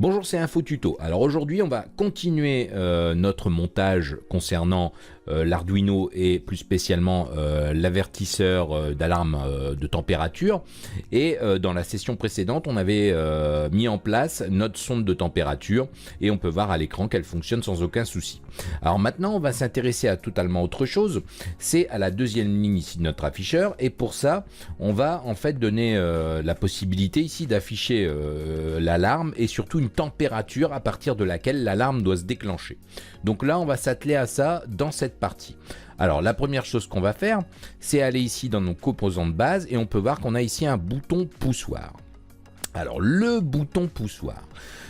Bonjour, c'est Info Tuto. Alors aujourd'hui, on va continuer notre montage concernant l'Arduino et plus spécialement l'avertisseur d'alarme de température. Et dans la session précédente, on avait mis en place notre sonde de température et on peut voir à l'écran qu'elle fonctionne sans aucun souci. Alors maintenant, on va s'intéresser à totalement autre chose. C'est à la deuxième ligne ici de notre afficheur et pour ça, on va en fait donner la possibilité ici d'afficher l'alarme et surtout une température à partir de laquelle l'alarme doit se déclencher. Donc là, on va s'atteler à ça dans cette partie. Alors la première chose qu'on va faire, c'est aller ici dans nos composants de base et on peut voir qu'on a ici un bouton poussoir. Alors le bouton poussoir.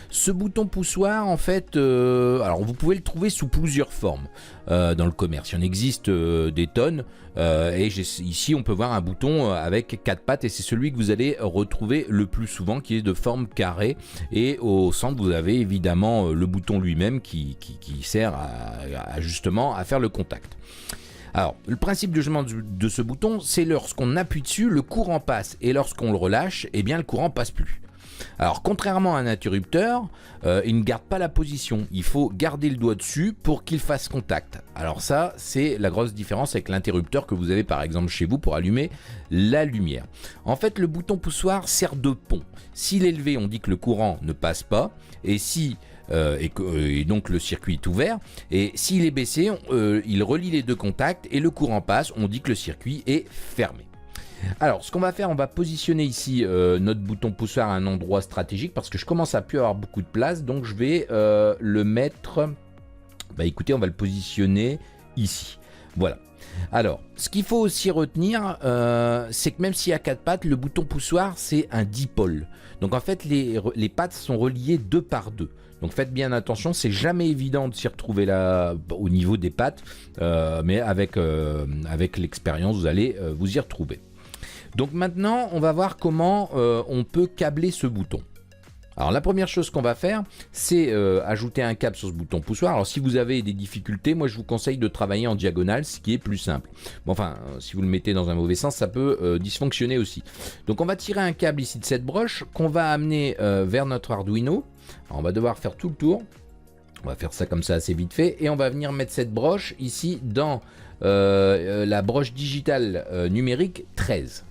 Ce bouton poussoir, en fait, alors vous pouvez le trouver sous plusieurs formes dans le commerce. Il en existe des tonnes. Et ici, on peut voir un bouton avec 4 pattes et c'est celui que vous allez retrouver le plus souvent, qui est de forme carrée. Et au centre, vous avez évidemment le bouton lui-même qui sert justement à faire le contact. Alors, le principe de ce bouton, c'est lorsqu'on appuie dessus, le courant passe et lorsqu'on le relâche, eh bien le courant passe plus. Alors, contrairement à un interrupteur, il ne garde pas la position. Il faut garder le doigt dessus pour qu'il fasse contact. Alors ça, c'est la grosse différence avec l'interrupteur que vous avez par exemple chez vous pour allumer la lumière. En fait, le bouton poussoir sert de pont. S'il est levé, on dit que le courant ne passe pas. Et si et donc le circuit est ouvert, et s'il est baissé, il relie les deux contacts et le courant passe, on dit que le circuit est fermé. Alors ce qu'on va faire, on va positionner ici notre bouton poussoir à un endroit stratégique parce que je commence à plus avoir beaucoup de place, donc je vais le mettre, écoutez, on va le positionner ici, voilà. Alors, ce qu'il faut aussi retenir, c'est que même s'il y a 4 pattes, le bouton poussoir, c'est un dipôle. Donc en fait, les pattes sont reliées 2 par 2. Donc faites bien attention, c'est jamais évident de s'y retrouver là au niveau des pattes, mais avec l'expérience, vous allez vous y retrouver. Donc maintenant, on va voir comment on peut câbler ce bouton. Alors la première chose qu'on va faire, c'est ajouter un câble sur ce bouton poussoir. Alors si vous avez des difficultés, moi je vous conseille de travailler en diagonale, ce qui est plus simple. Bon, enfin, si vous le mettez dans un mauvais sens, ça peut dysfonctionner aussi. Donc on va tirer un câble ici de cette broche qu'on va amener vers notre Arduino. Alors, on va devoir faire tout le tour. On va faire ça comme ça assez vite fait. Et on va venir mettre cette broche ici dans la broche digitale numérique 13.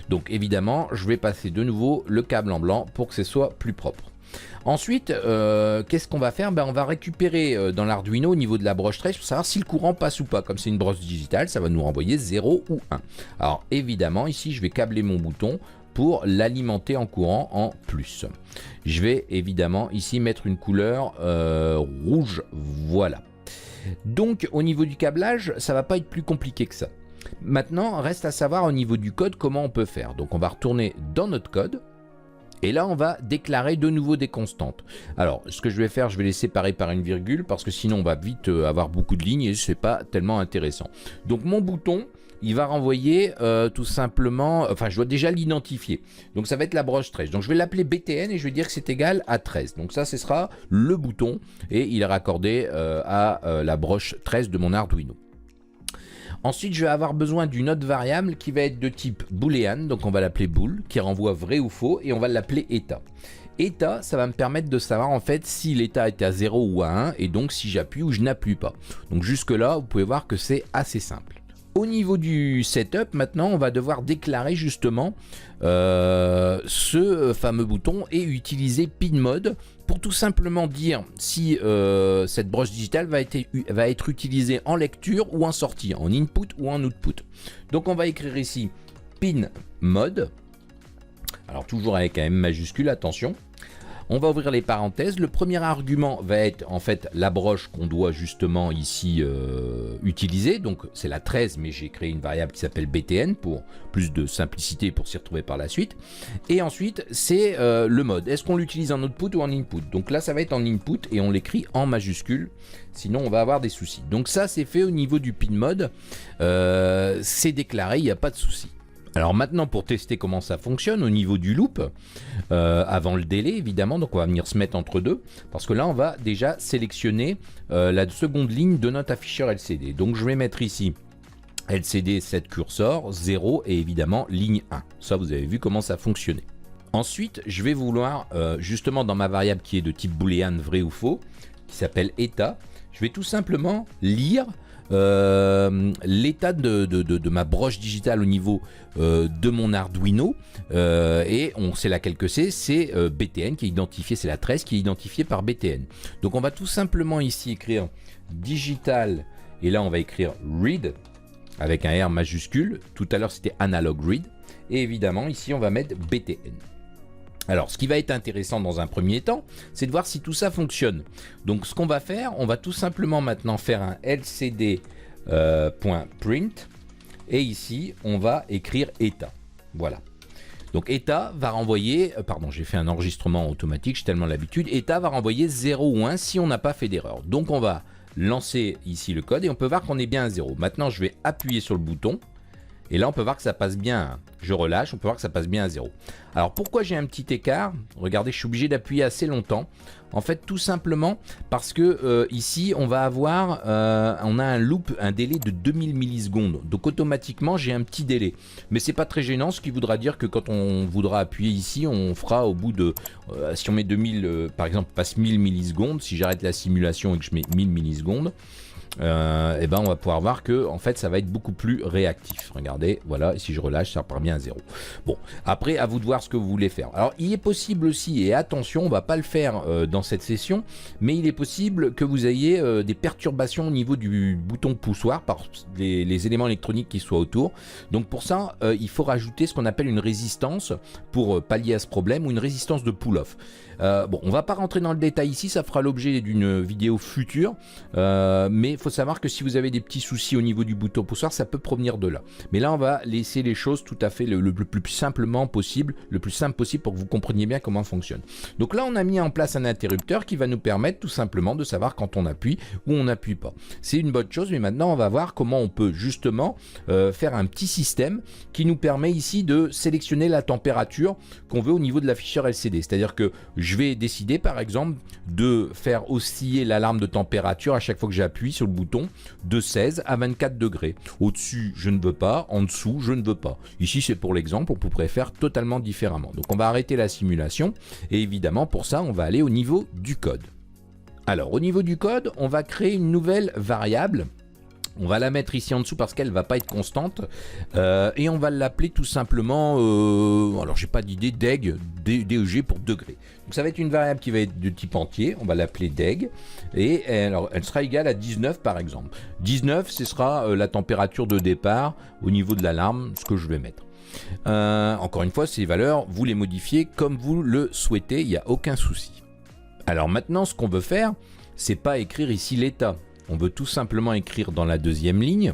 Donc évidemment, je vais passer de nouveau le câble en blanc pour que ce soit plus propre. Ensuite, qu'est-ce qu'on va faire? On va récupérer dans l'Arduino au niveau de la broche 13 pour savoir si le courant passe ou pas. Comme c'est une broche digitale, ça va nous renvoyer 0 ou 1. Alors évidemment, ici, je vais câbler mon bouton pour l'alimenter en courant en plus. Je vais évidemment ici mettre une couleur rouge, voilà. Donc au niveau du câblage, ça va pas être plus compliqué que ça. Maintenant, reste à savoir au niveau du code comment on peut faire. Donc on va retourner dans notre code. Et là, on va déclarer de nouveau des constantes. Alors, ce que je vais faire, je vais les séparer par une virgule parce que sinon, on va vite avoir beaucoup de lignes et c'est pas tellement intéressant. Donc mon bouton, il va renvoyer tout simplement, enfin je dois déjà l'identifier. Donc ça va être la broche 13. Donc je vais l'appeler BTN et je vais dire que c'est égal à 13. Donc ça, ce sera le bouton et il est raccordé à la broche 13 de mon Arduino. Ensuite, je vais avoir besoin d'une autre variable qui va être de type booléen, donc on va l'appeler bool, qui renvoie vrai ou faux, et on va l'appeler état. État, ça va me permettre de savoir en fait si l'état est à 0 ou à 1, et donc si j'appuie ou je n'appuie pas. Donc jusque là, vous pouvez voir que c'est assez simple. Au niveau du setup, maintenant, on va devoir déclarer justement ce fameux bouton et utiliser pin mode pour tout simplement dire si cette broche digitale va être utilisée en lecture ou en sortie, en input ou en output. Donc on va écrire ici pin mode, alors toujours avec un M majuscule, attention. On va ouvrir les parenthèses. Le premier argument va être en fait la broche qu'on doit justement ici utiliser. Donc c'est la 13, mais j'ai créé une variable qui s'appelle BTN pour plus de simplicité pour s'y retrouver par la suite. Et ensuite, c'est le mode. Est-ce qu'on l'utilise en output ou en input? Donc là, ça va être en input et on l'écrit en majuscule. Sinon, on va avoir des soucis. Donc ça, c'est fait au niveau du pin mode. C'est déclaré, il n'y a pas de souci. Alors maintenant, pour tester comment ça fonctionne au niveau du loop, avant le délai évidemment, donc on va venir se mettre entre deux, parce que là on va déjà sélectionner la seconde ligne de notre afficheur LCD. Donc je vais mettre ici LCD 7 cursor, 0 et évidemment ligne 1. Ça, vous avez vu comment ça fonctionnait. Ensuite, je vais vouloir, justement dans ma variable qui est de type booléen vrai ou faux, qui s'appelle état, je vais tout simplement lire l'état de ma broche digitale au niveau de mon Arduino, et on sait laquelle que c'est BTN qui est identifié, c'est la 13 qui est identifiée par BTN. Donc on va tout simplement ici écrire digital, et là on va écrire read avec un R majuscule. Tout à l'heure c'était analog read, et évidemment ici on va mettre BTN. Alors, ce qui va être intéressant dans un premier temps, c'est de voir si tout ça fonctionne. Donc, ce qu'on va faire, on va tout simplement maintenant faire un lcd.print, et ici, on va écrire état. Voilà. Donc, état va renvoyer, pardon, j'ai fait un enregistrement automatique, j'ai tellement l'habitude, état va renvoyer 0 ou 1 si on n'a pas fait d'erreur. Donc, on va lancer ici le code et on peut voir qu'on est bien à 0. Maintenant, je vais appuyer sur le bouton. Et là, on peut voir que ça passe bien. Je relâche, on peut voir que ça passe bien à 0. Alors, pourquoi j'ai un petit écart? Regardez, je suis obligé d'appuyer assez longtemps. En fait, tout simplement parce que ici, on va avoir, on a un loop, un délai de 2000 millisecondes. Donc, automatiquement, j'ai un petit délai. Mais c'est pas très gênant, ce qui voudra dire que quand on voudra appuyer ici, on fera au bout de, si on met 2000, par exemple, passe 1000 millisecondes. Si j'arrête la simulation et que je mets 1000 millisecondes, et ben on va pouvoir voir que en fait ça va être beaucoup plus réactif. Regardez, voilà, si je relâche ça repart bien à 0. Bon, après à vous de voir ce que vous voulez faire. Alors il est possible aussi, et attention, on va pas le faire dans cette session, mais il est possible que vous ayez des perturbations au niveau du bouton poussoir par les éléments électroniques qui soient autour. Donc pour ça il faut rajouter ce qu'on appelle une résistance pour pallier à ce problème, ou une résistance de pull-off. Bon, on va pas rentrer dans le détail ici, ça fera l'objet d'une vidéo future, mais il faut savoir que si vous avez des petits soucis au niveau du bouton poussoir, ça peut provenir de là. Mais là, on va laisser les choses tout à fait le plus simplement possible, le plus simple possible pour que vous compreniez bien comment fonctionne. Donc là, on a mis en place un interrupteur qui va nous permettre tout simplement de savoir quand on appuie ou on n'appuie pas. C'est une bonne chose, mais maintenant, on va voir comment on peut justement faire un petit système qui nous permet ici de sélectionner la température qu'on veut au niveau de l'afficheur LCD. C'est-à-dire que je vais décider par exemple de faire osciller l'alarme de température à chaque fois que j'appuie sur le bouton de 16 à 24 degrés. Au-dessus, je ne veux pas. En dessous, je ne veux pas. Ici, c'est pour l'exemple. On pourrait faire totalement différemment. Donc, on va arrêter la simulation. Et évidemment, pour ça, on va aller au niveau du code. Alors, au niveau du code, on va créer une nouvelle variable. On va la mettre ici en dessous parce qu'elle ne va pas être constante, et on va l'appeler tout simplement, alors j'ai pas d'idée, deg, DEG pour degré. Donc ça va être une variable qui va être de type entier, on va l'appeler deg, et alors, elle sera égale à 19 par exemple. 19, ce sera la température de départ au niveau de l'alarme, ce que je vais mettre. Encore une fois, ces valeurs, vous les modifiez comme vous le souhaitez, il n'y a aucun souci. Alors maintenant, ce qu'on veut faire, c'est pas écrire ici l'état. On veut tout simplement écrire dans la deuxième ligne,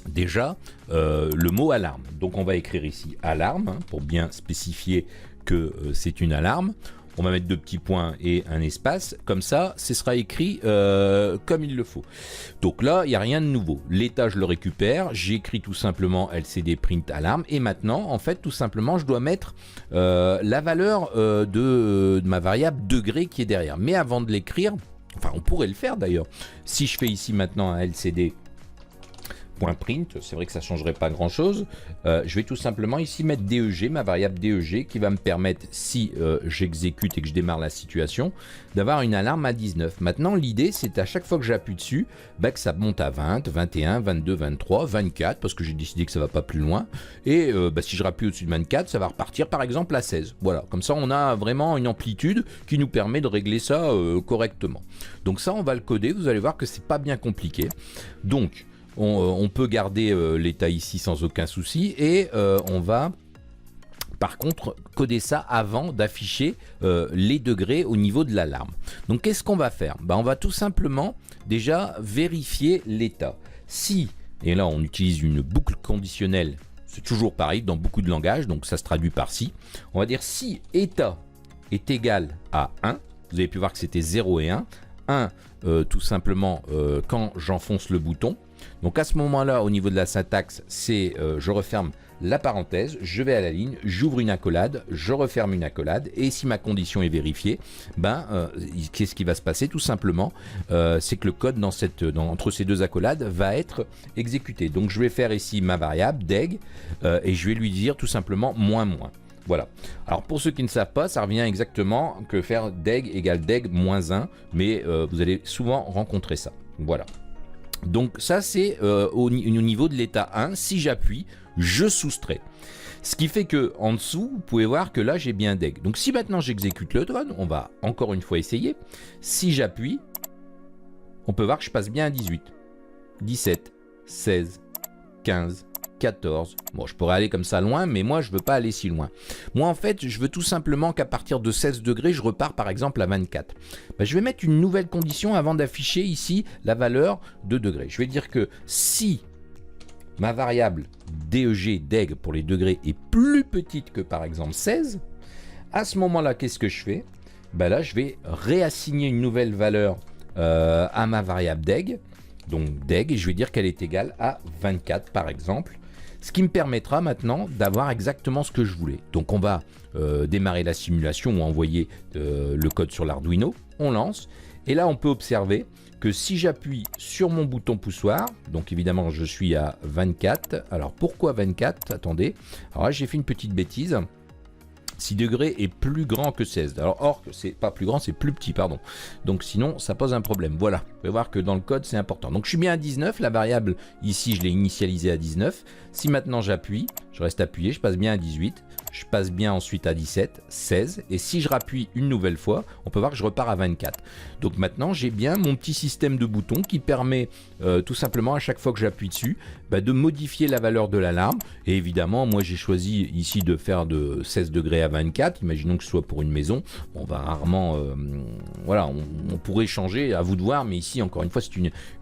déjà, le mot alarme. Donc on va écrire ici alarme, hein, pour bien spécifier que c'est une alarme. On va mettre deux petits points et un espace. Comme ça, ce sera écrit comme il le faut. Donc là, il n'y a rien de nouveau. L'état, je le récupère. J'écris tout simplement LCD print alarme. Et maintenant, en fait, tout simplement, je dois mettre la valeur de ma variable degré qui est derrière. Mais avant de l'écrire, enfin, on pourrait le faire d'ailleurs. Si je fais ici maintenant un LCD.print, c'est vrai que ça ne changerait pas grand chose. Je vais tout simplement ici mettre DEG, ma variable DEG, qui va me permettre, si j'exécute et que je démarre la situation, d'avoir une alarme à 19. Maintenant, l'idée, c'est à chaque fois que j'appuie dessus, bah, que ça monte à 20, 21, 22, 23, 24, parce que j'ai décidé que ça ne va pas plus loin. Et bah, si je rappuie au-dessus de 24, ça va repartir par exemple à 16. Voilà, comme ça, on a vraiment une amplitude qui nous permet de régler ça correctement. Donc ça, on va le coder. Vous allez voir que c'est pas bien compliqué. Donc, on peut garder l'état ici sans aucun souci, et on va par contre coder ça avant d'afficher les degrés au niveau de l'alarme. Donc qu'est-ce qu'on va faire? On va tout simplement déjà vérifier l'état. Si, et là on utilise une boucle conditionnelle, c'est toujours pareil dans beaucoup de langages, donc ça se traduit par si. On va dire si état est égal à 1, vous avez pu voir que c'était 0 et 1. 1 tout simplement quand j'enfonce le bouton. Donc à ce moment-là, au niveau de la syntaxe, c'est je referme la parenthèse, je vais à la ligne, j'ouvre une accolade, je referme une accolade, et si ma condition est vérifiée, qu'est-ce qui va se passer? Tout simplement, c'est que le code entre ces deux accolades va être exécuté. Donc je vais faire ici ma variable deg, et je vais lui dire tout simplement moins. Voilà. Alors pour ceux qui ne savent pas, ça revient exactement que faire deg égale deg moins 1, mais vous allez souvent rencontrer ça. Voilà. Donc ça c'est au niveau de l'état 1, si j'appuie, je soustrais. Ce qui fait que en dessous, vous pouvez voir que là j'ai bien deg. Donc si maintenant j'exécute le drone, on va encore une fois essayer. Si j'appuie, on peut voir que je passe bien à 18, 17, 16, 15, 14. Bon, je pourrais aller comme ça loin, mais moi je veux pas aller si loin. Moi en fait, je veux tout simplement qu'à partir de 16 degrés, je repars par exemple à 24. Ben, je vais mettre une nouvelle condition avant d'afficher ici la valeur de degrés. Je vais dire que si ma variable deg pour les degrés est plus petite que par exemple 16, à ce moment-là, qu'est-ce que je fais? Ben là, je vais réassigner une nouvelle valeur à ma variable deg. Donc deg, et je vais dire qu'elle est égale à 24 par exemple. Ce qui me permettra maintenant d'avoir exactement ce que je voulais. Donc on va démarrer la simulation ou envoyer le code sur l'Arduino. On lance. Et là, on peut observer que si j'appuie sur mon bouton poussoir, donc évidemment, je suis à 24. Alors, pourquoi 24? Attendez. Alors là, j'ai fait une petite bêtise. 6 degrés est plus grand que 16. Alors, or, c'est pas plus grand, c'est plus petit, pardon. Donc, sinon, ça pose un problème. Voilà. Vous pouvez voir que dans le code, c'est important. Donc, je suis bien à 19. La variable, ici, je l'ai initialisée à 19. Si maintenant j'appuie, je reste appuyé, je passe bien à 18. Je passe bien ensuite à 17, 16. Et si je rappuie une nouvelle fois, on peut voir que je repars à 24. Donc, maintenant, j'ai bien mon petit système de boutons qui permet tout simplement, à chaque fois que j'appuie dessus, de modifier la valeur de l'alarme. Et évidemment, moi, j'ai choisi ici de faire de 16 degrés à 24. Imaginons que ce soit pour une maison. On va rarement... voilà, on pourrait changer, à vous de voir. Mais ici, encore une fois, c'est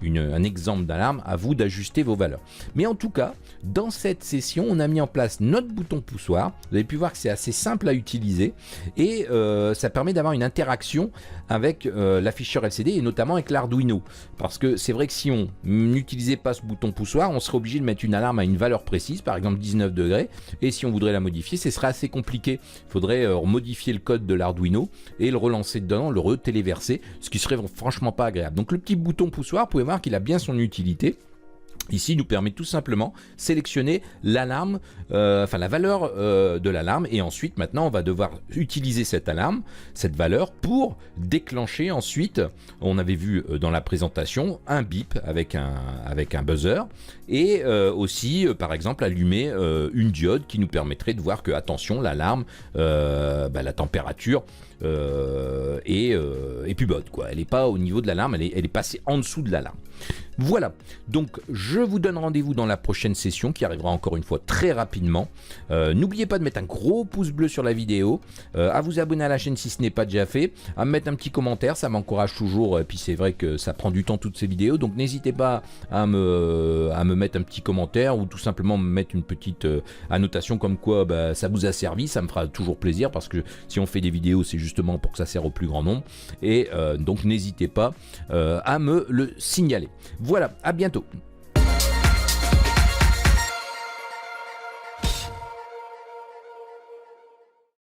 un exemple d'alarme. À vous d'ajuster vos valeurs. Mais en tout cas, dans cette session, on a mis en place notre bouton poussoir. Vous avez pu voir que c'est assez simple à utiliser. Et ça permet d'avoir une interaction avec l'afficheur LCD et notamment avec l'Arduino. Parce que c'est vrai que si on n'utilisait pas ce bouton poussoir, on serait obligé de mettre une alarme à une valeur précise, par exemple 19 degrés. Et si on voudrait la modifier, ce serait assez compliqué. Il faudrait modifier le code de l'Arduino et le relancer dedans, le retéléverser, ce qui serait franchement pas agréable. Donc le petit bouton poussoir, vous pouvez voir qu'il a bien son utilité. Ici, il nous permet tout simplement de sélectionner l'alarme, enfin la valeur de l'alarme, et ensuite maintenant on va devoir utiliser cette alarme, cette valeur pour déclencher ensuite, on avait vu dans la présentation, un bip avec un buzzer, et aussi par exemple allumer une diode qui nous permettrait de voir que attention, l'alarme, la température est plus bonne, quoi. Elle n'est pas au niveau de l'alarme, elle est passée en dessous de l'alarme. Voilà, donc je vous donne rendez-vous dans la prochaine session qui arrivera encore une fois très rapidement. N'oubliez pas de mettre un gros pouce bleu sur la vidéo, à vous abonner à la chaîne si ce n'est pas déjà fait, à me mettre un petit commentaire, ça m'encourage toujours, et puis c'est vrai que ça prend du temps toutes ces vidéos, donc n'hésitez pas à me mettre un petit commentaire ou tout simplement me mettre une petite annotation comme quoi ça vous a servi, ça me fera toujours plaisir parce que si on fait des vidéos c'est justement pour que ça sert au plus grand nombre, et donc n'hésitez pas à me le signaler. Voilà, à bientôt.